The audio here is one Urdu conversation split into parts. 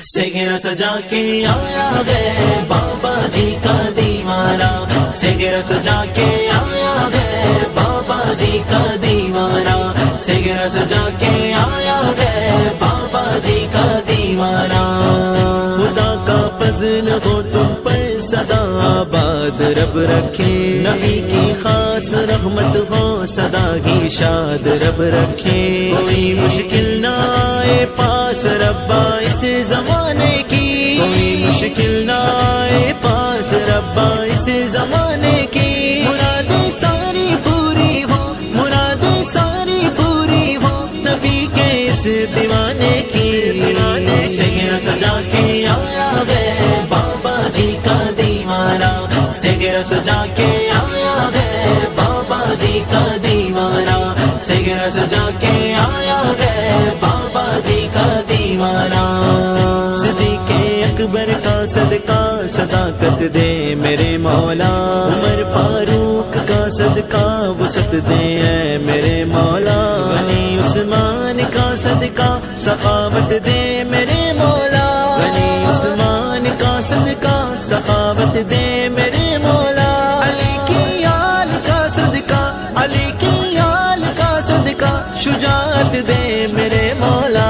سگرا سجا کے آیا ہے بابا جی کا دیوانہ، سگرا سجا کے آیا ہے بابا جی کا دیوانہ، سگرا سجا کے آیا ہے بابا جی کا دیوانہ۔ خدا کا فضل ہو تم پر سدا آباد رب رکھے، نبی کی خاص رحمت ہو سدا ہی شاد رب رکھے، کوئی مشکل نہ آئے پاس ربا اس زمانے کی، کوئی مشکل نہ آئے پاس ربا اس زمانے کی، مرادیں ساری پوری ہو، مرادیں ساری پوری ہو نبی کے اس دیوانے کی۔ سگرا سجا کے آیا ہے بابا جی کا دیوانہ، سگرا سجا کے آیا ہے بابا جی کا دیوانہ، سگرا سجا کے آیا ہے بابا جی کا دیوانہ۔ صدیق اکبر کا صدقہ صداقت دے میرے مولا، عمر فاروق کا صدقہ وسعت دے اے میرے مولا، غنی عثمان کا صدقہ سخاوت دے میرے مولا، غنی عثمان کا صدقہ سخاوت دے میرے مولا، علی کی آل کا صدقہ، علی کی آل کا صدقہ شجاعت دے میرے مولا۔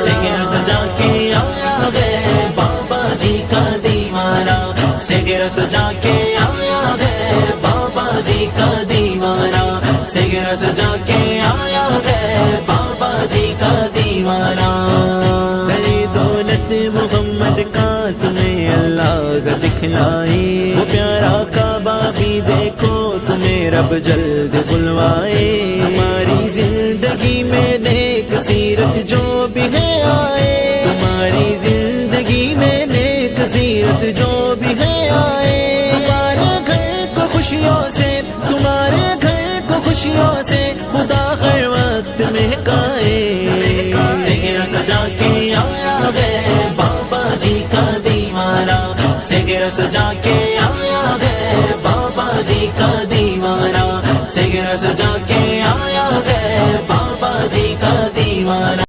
سگرا سجا کے آیا ہے بابا جی کا دیوانہ، سگرا سجا کے آیا ہے بابا جی کا دیوانہ، سگرا سجا کے آیا ہے بابا جی کا دیوانہ۔ بڑی دولت محمد کا تمہیں اللہ دکھلائے، وہ پیارا کعبہ بھی دیکھو تمہیں رب جلد بلوائے، ہماری زندگی میں نیک سیرت جو بھی ہے آئے، تمہاری زندگی میں نیک سیرت جو بھی ہے آئے، تمہارے گھر کو خوشیوں سے، تمہارے گھر کو خوشیوں سے خدا ہر وقت مہکائے۔ سگرا سجا کے آیا ہے بابا جی کا دیوانہ، سگرا سجا